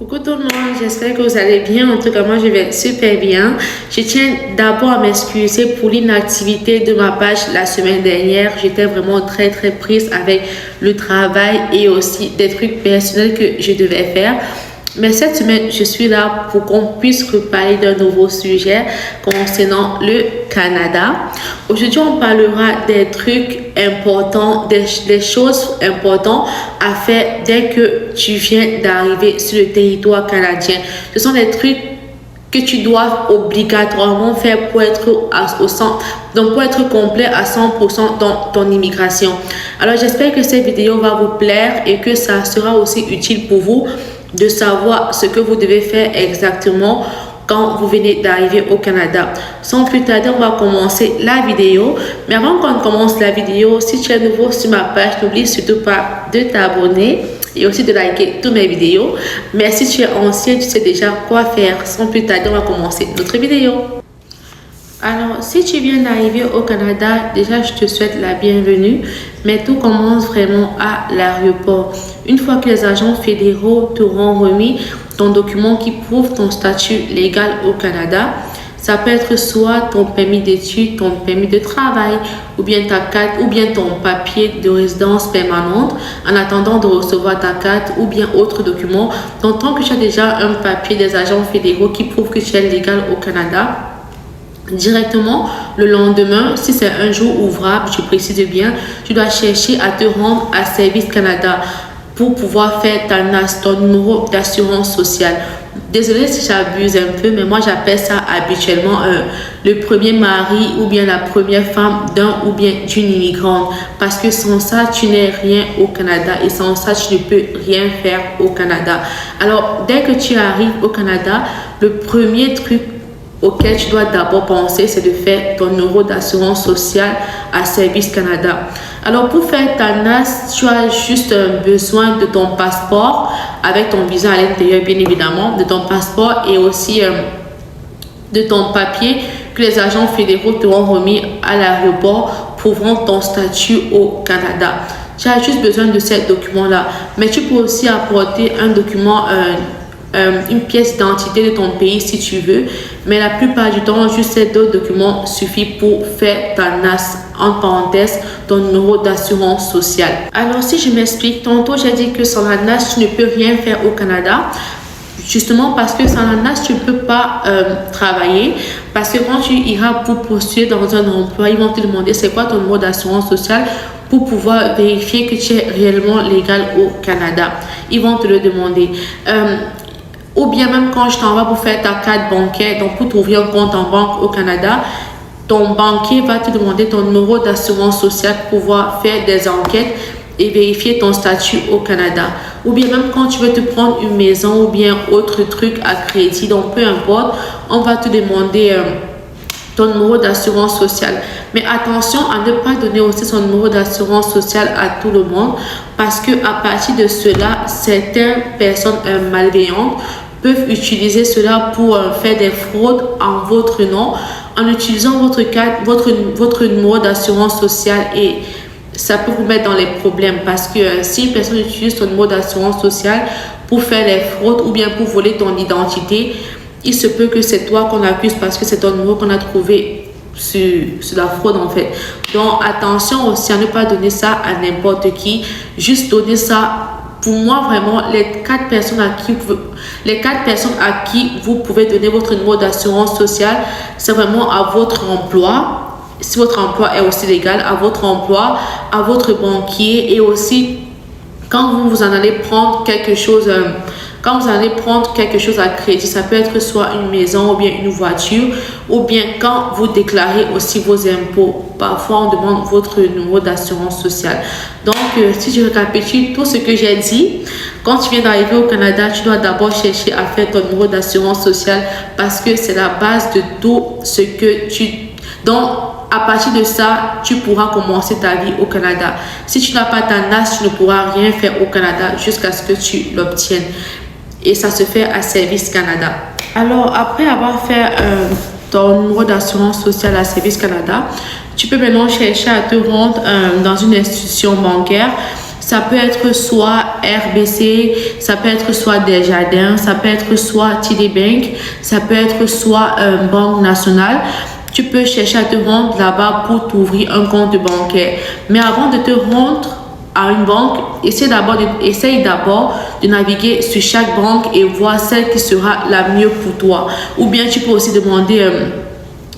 Coucou tout le monde, j'espère que vous allez bien. En tout cas, moi je vais super bien. Je tiens d'abord à m'excuser pour l'inactivité de ma page la semaine dernière. J'étais vraiment très prise avec le travail et aussi des trucs personnels que je devais faire. Mais cette semaine, je suis là pour qu'on puisse reparler d'un nouveau sujet concernant le Canada. Aujourd'hui, on parlera des trucs importants, des choses importantes à faire dès que tu viens d'arriver sur le territoire canadien. Ce sont des trucs que tu dois obligatoirement faire pour être au centre, donc pour être complet à 100% dans ton immigration. Alors, j'espère que cette vidéo va vous plaire et que ça sera aussi utile pour vous de savoir ce que vous devez faire exactement quand vous venez d'arriver au Canada. Sans plus tarder, on va commencer la vidéo. Mais avant qu'on commence la vidéo, si tu es nouveau sur ma page, n'oublie surtout pas de t'abonner et aussi de liker toutes mes vidéos. Mais si tu es ancien, tu sais déjà quoi faire. Sans plus tarder, on va commencer notre vidéo. Alors, si tu viens d'arriver au Canada, déjà, je te souhaite la bienvenue, mais tout commence vraiment à l'aéroport. Une fois que les agents fédéraux t'auront remis ton document qui prouve ton statut légal au Canada, ça peut être soit ton permis d'études, ton permis de travail, ou bien ta carte, ou bien ton papier de résidence permanente en attendant de recevoir ta carte, ou bien autre document. Donc, tant que tu as déjà un papier des agents fédéraux qui prouve que tu es légal au Canada, directement le lendemain, si c'est un jour ouvrable, je précise bien, tu dois chercher à te rendre à Service Canada pour pouvoir faire ta NAS, ton numéro d'assurance sociale. Désolée si j'abuse un peu, mais moi j'appelle ça habituellement le premier mari ou bien la première femme d'un ou bien d'une immigrante. Parce que sans ça, tu n'es rien au Canada et sans ça, tu ne peux rien faire au Canada. Alors, dès que tu arrives au Canada, le premier truc auquel tu dois d'abord penser, c'est de faire ton numéro d'assurance sociale à Service Canada. Alors, pour faire ta NAS, tu as juste besoin de ton passeport avec ton visa à l'intérieur, bien évidemment, de ton passeport et aussi de ton papier que les agents fédéraux t'auront remis à l'aéroport prouvant ton statut au Canada. Tu as juste besoin de ces documents-là. Mais tu peux aussi apporter un document, une pièce d'identité de ton pays si tu veux, mais la plupart du temps, juste ces deux documents suffisent pour faire ta NAS, en parenthèse, ton numéro d'assurance sociale. Alors, si je m'explique, tantôt j'ai dit que sans la NAS, tu ne peux rien faire au Canada. Justement parce que sans la NAS, tu ne peux pas travailler. Parce que quand tu iras pour postuler dans un emploi, ils vont te demander c'est quoi ton numéro d'assurance sociale pour pouvoir vérifier que tu es réellement légal au Canada. Ils vont te le demander. Ou bien même quand je t'envoie pour faire ta carte bancaire, donc pour trouver un compte en banque au Canada, ton banquier va te demander ton numéro d'assurance sociale pour pouvoir faire des enquêtes et vérifier ton statut au Canada. Ou bien même quand tu veux te prendre une maison ou bien autre truc à crédit, donc peu importe, on va te demander ton numéro d'assurance sociale. Mais attention à ne pas donner aussi son numéro d'assurance sociale à tout le monde parce que à partir de cela, certaines personnes malveillantes peuvent utiliser cela pour faire des fraudes en votre nom en utilisant votre carte, votre numéro d'assurance sociale et ça peut vous mettre dans les problèmes parce que si une personne utilise ton numéro d'assurance sociale pour faire les fraudes ou bien pour voler ton identité, il se peut que c'est toi qu'on accuse parce que c'est ton numéro qu'on a trouvé sur la fraude en fait. Donc attention aussi à ne pas donner ça à n'importe qui, juste donner ça. Pour moi, vraiment, les quatre personnes à qui vous pouvez donner votre numéro d'assurance sociale, c'est vraiment à votre emploi, si votre emploi est aussi légal, à votre emploi, à votre banquier et aussi quand vous en allez prendre quelque chose, quand vous allez prendre quelque chose à crédit, ça peut être soit une maison ou bien une voiture, ou bien quand vous déclarez aussi vos impôts. Parfois, on demande votre numéro d'assurance sociale. Donc, si je récapitule tout ce que j'ai dit, quand tu viens d'arriver au Canada, tu dois d'abord chercher à faire ton numéro d'assurance sociale parce que c'est la base de tout ce que tu... Donc, à partir de ça, tu pourras commencer ta vie au Canada. Si tu n'as pas ta NAS, tu ne pourras rien faire au Canada jusqu'à ce que tu l'obtiennes. Et ça se fait à Service Canada. Alors, après avoir fait ton numéro d'assurance sociale à Service Canada, tu peux maintenant chercher à te rendre dans une institution bancaire. Ça peut être soit RBC, ça peut être soit Desjardins, ça peut être soit TD Bank, ça peut être soit Banque Nationale. Tu peux chercher à te rendre là-bas pour t'ouvrir un compte bancaire. Mais avant de te rendre à une banque, essaye d'abord de naviguer sur chaque banque et voir celle qui sera la mieux pour toi. Ou bien tu peux aussi demander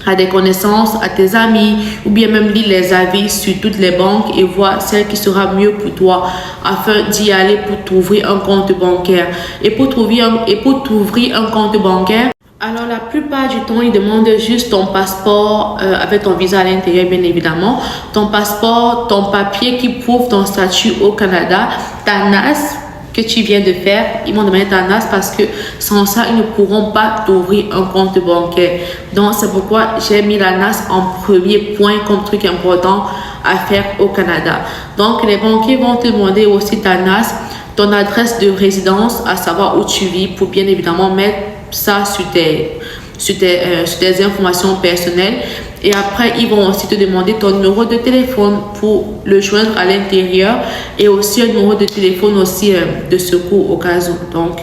à des connaissances, à tes amis, ou bien même lire les avis sur toutes les banques et voir celle qui sera mieux pour toi afin d'y aller pour t'ouvrir un compte bancaire. Et pour t'ouvrir un compte bancaire, alors la plupart du temps, ils demandent juste ton passeport avec ton visa à l'intérieur, bien évidemment. Ton passeport, ton papier qui prouve ton statut au Canada, ta NAS que tu viens de faire. Ils m'ont demandé ta NAS parce que sans ça, ils ne pourront pas t'ouvrir un compte bancaire. Donc, c'est pourquoi j'ai mis la NAS en premier point comme truc important à faire au Canada. Donc, les banquiers vont te demander aussi ta NAS, ton adresse de résidence, à savoir où tu vis pour bien évidemment mettre ça sur tes informations personnelles. Et après, ils vont aussi te demander ton numéro de téléphone pour le joindre à l'intérieur et aussi un numéro de téléphone aussi de secours au cas où. Donc,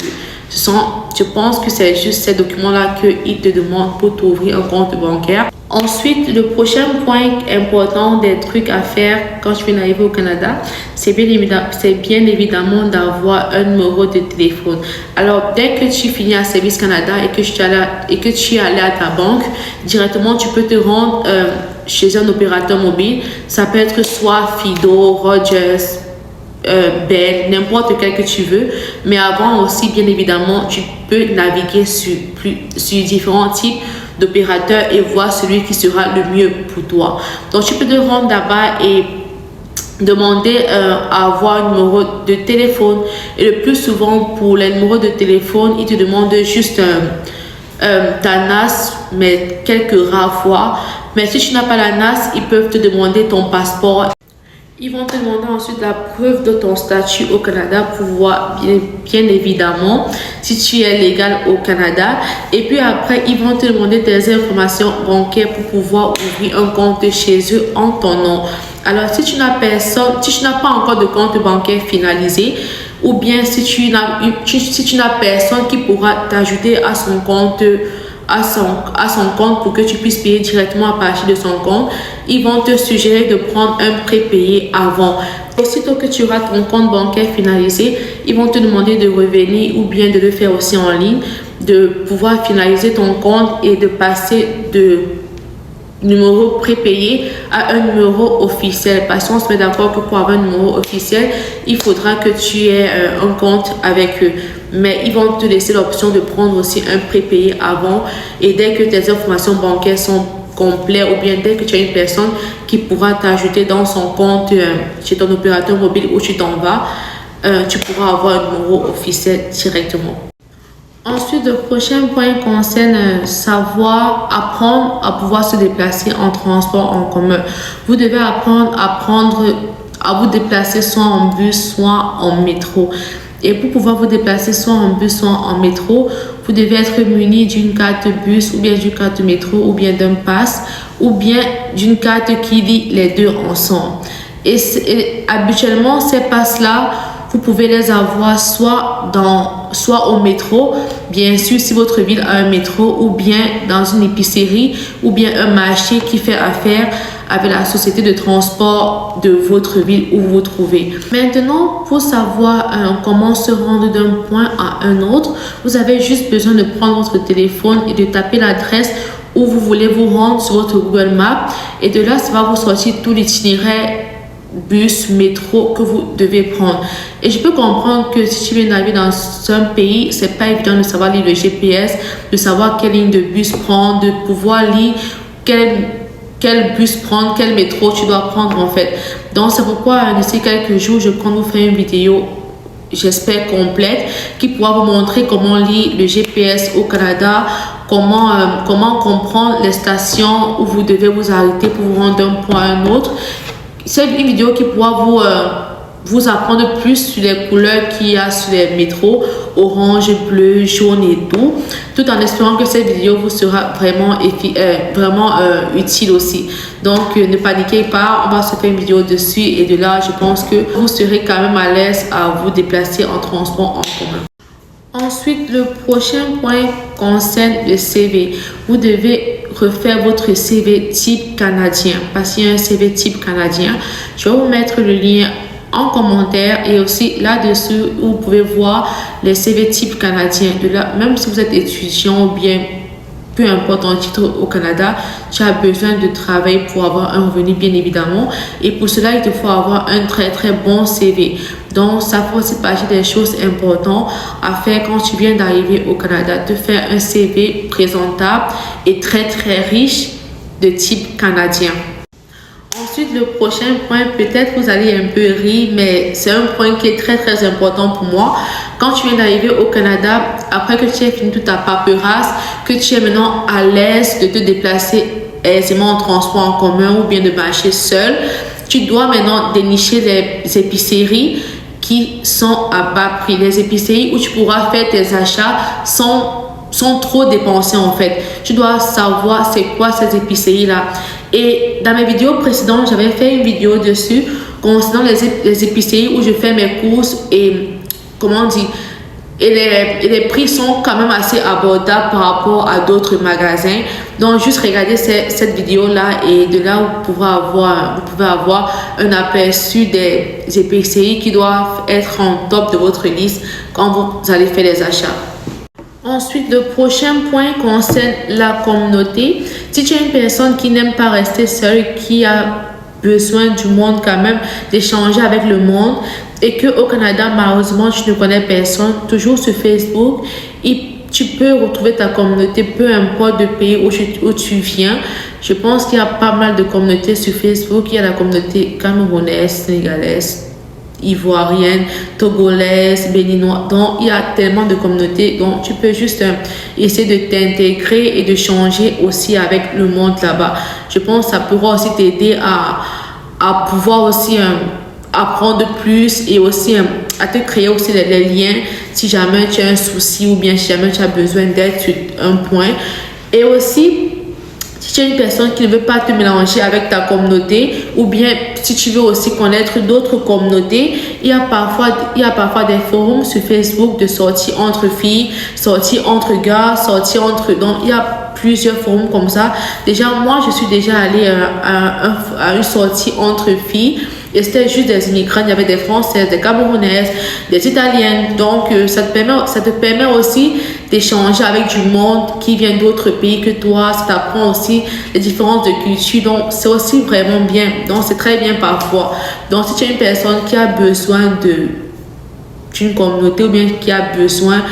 je pense que c'est juste ces documents-là qu'ils te demandent pour t'ouvrir un compte bancaire. Ensuite, le prochain point important des trucs à faire quand tu viens d'arriver au Canada, c'est bien évidemment d'avoir un numéro de téléphone. Alors, dès que tu finis à Service Canada et que tu es allé à ta banque, directement, tu peux te rendre chez un opérateur mobile. Ça peut être soit Fido, Rogers, Bell, n'importe quel que tu veux. Mais avant aussi, bien évidemment, tu peux naviguer sur différents types d'opérateurs et voir celui qui sera le mieux pour toi. Donc, tu peux te rendre là-bas et demander à avoir un numéro de téléphone. Et le plus souvent, pour les numéros de téléphone, ils te demandent juste ta NAS, mais quelques rares fois. Mais si tu n'as pas la NAS, ils peuvent te demander ton passeport. Ils vont te demander ensuite la preuve de ton statut au Canada pour voir bien évidemment si tu es légal au Canada. Et puis après, ils vont te demander tes informations bancaires pour pouvoir ouvrir un compte chez eux en ton nom. Alors, si tu n'as pas encore de compte bancaire finalisé, ou bien si tu n'as personne qui pourra t'ajouter à son compte, pour que tu puisses payer directement à partir de son compte, ils vont te suggérer de prendre un prépayé avant. Aussitôt que tu auras ton compte bancaire finalisé, ils vont te demander de revenir ou bien de le faire aussi en ligne, de pouvoir finaliser ton compte et de passer de numéro prépayé à un numéro officiel. Parce qu'on se met d'accord que pour avoir un numéro officiel, il faudra que tu aies un compte avec eux. Mais ils vont te laisser l'option de prendre aussi un prépayé avant. Et dès que tes informations bancaires sont complètes, ou bien dès que tu as une personne qui pourra t'ajouter dans son compte chez ton opérateur mobile où tu t'en vas, tu pourras avoir un numéro officiel directement. Ensuite, le prochain point concerne apprendre à pouvoir se déplacer en transport en commun. Vous devez apprendre à vous déplacer soit en bus, soit en métro. Et pour pouvoir vous déplacer soit en bus, soit en métro, vous devez être muni d'une carte bus ou bien d'une carte métro ou bien d'un pass ou bien d'une carte qui lie les deux ensemble. Et habituellement, ces passes-là, vous pouvez les avoir soit au métro, bien sûr si votre ville a un métro, ou bien dans une épicerie, ou bien un marché qui fait affaire avec la société de transport de votre ville où vous vous trouvez. Maintenant, pour savoir comment se rendre d'un point à un autre, vous avez juste besoin de prendre votre téléphone et de taper l'adresse où vous voulez vous rendre sur votre Google Maps. Et de là, ça va vous sortir tout l'itinéraire bus, métro que vous devez prendre. Et je peux comprendre que si tu viens d'arriver dans un pays, c'est pas évident de savoir lire le GPS, de savoir quelle ligne de bus prendre, de pouvoir lire quel bus prendre, quel métro tu dois prendre en fait. Donc c'est pourquoi d'ici quelques jours, je compte vous faire une vidéo, j'espère complète, qui pourra vous montrer comment lire le GPS au Canada, comment comprendre les stations où vous devez vous arrêter pour vous rendre d'un point à un autre. C'est une vidéo qui pourra vous apprendre plus sur les couleurs qu'il y a sur les métros, orange, bleu, jaune et tout en espérant que cette vidéo vous sera vraiment, utile aussi. Donc, ne paniquez pas, on va se faire une vidéo dessus et de là, je pense que vous serez quand même à l'aise à vous déplacer en transport en commun. Ensuite, le prochain point concerne le CV. Vous devez refaire votre CV type canadien parce qu'il y a un CV type canadien. Je vais vous mettre le lien en commentaire et aussi là-dessus vous pouvez voir les CV type canadien. De là, même si vous êtes étudiant ou bien peu importe ton titre au Canada, tu as besoin de travailler pour avoir un revenu bien évidemment et pour cela il te faut avoir un très bon CV. Donc ça fait aussi partie des choses importantes à faire quand tu viens d'arriver au Canada, de faire un CV présentable et très riche de type canadien. Ensuite, le prochain point, peut-être vous allez un peu rire, mais c'est un point qui est très important pour moi. Quand tu viens d'arriver au Canada, après que tu aies fini toute ta paperasse, que tu es maintenant à l'aise de te déplacer aisément en transport en commun ou bien de marcher seul, tu dois maintenant dénicher les épiceries qui sont à bas prix. Les épiceries où tu pourras faire tes achats sans trop dépenser en fait. Tu dois savoir c'est quoi ces épiceries-là. Et dans mes vidéos précédentes, j'avais fait une vidéo dessus concernant les épiceries où je fais mes courses et comment on dit, et les prix sont quand même assez abordables par rapport à d'autres magasins. Donc juste regardez cette vidéo là et de là vous pouvez avoir un aperçu des épiceries qui doivent être en top de votre liste quand vous allez faire les achats. Ensuite, le prochain point concerne la communauté. Si tu es une personne qui n'aime pas rester seule, qui a besoin du monde quand même, d'échanger avec le monde et que au Canada, malheureusement, tu ne connais personne, toujours sur Facebook, et tu peux retrouver ta communauté, peu importe le pays où tu viens. Je pense qu'il y a pas mal de communautés sur Facebook. Il y a la communauté camerounaise, sénégalaise, ivoirienne, togolaise, béninoise. Donc, il y a tellement de communautés. Donc, tu peux juste essayer de t'intégrer et de changer aussi avec le monde là-bas. Je pense que ça pourra aussi t'aider à pouvoir aussi apprendre plus et aussi à te créer aussi les liens si jamais tu as un souci ou bien si jamais tu as besoin d'aide sur un point. Et aussi, si tu es une personne qui ne veut pas te mélanger avec ta communauté ou bien si tu veux aussi connaître d'autres communautés, il y a parfois des forums sur Facebook de sorties entre filles, sorties entre gars, sorties entre... Donc, il y a plusieurs forums comme ça. Déjà, moi, je suis déjà allée à une sortie entre filles. Et c'était juste des immigrants, il y avait des Françaises, des Camerounaises, des Italiennes. Donc, ça te permet aussi d'échanger avec du monde qui vient d'autres pays que toi. Ça t'apprend aussi les différences de culture. Donc, c'est aussi vraiment bien. Donc, c'est très bien parfois. Donc, si tu es une personne qui a besoin d'une communauté ou bien qui a besoin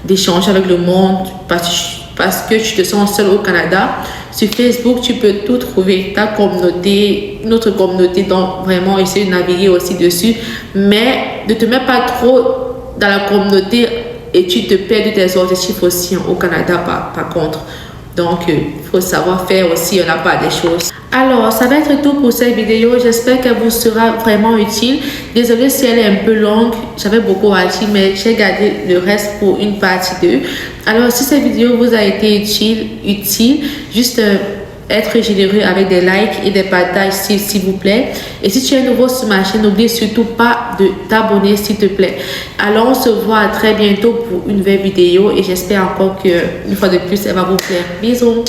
d'échanger avec le monde parce que tu te sens seul au Canada, sur Facebook, tu peux tout trouver, ta communauté, notre communauté, donc vraiment essayer de naviguer aussi dessus, mais ne te mets pas trop dans la communauté et tu te perds de tes objectifs aussi au Canada par contre. Donc, il faut savoir faire aussi la part des choses. Alors, ça va être tout pour cette vidéo. J'espère qu'elle vous sera vraiment utile. Désolée si elle est un peu longue. J'avais beaucoup à dire, mais j'ai gardé le reste pour une partie 2. Alors, si cette vidéo vous a été utile, juste être généreux avec des likes et des partages s'il vous plaît. Et si tu es nouveau sur ma chaîne, n'oublie surtout pas de t'abonner s'il te plaît. Alors on se voit très bientôt pour une nouvelle vidéo et j'espère encore que une fois de plus elle va vous plaire. Bisous.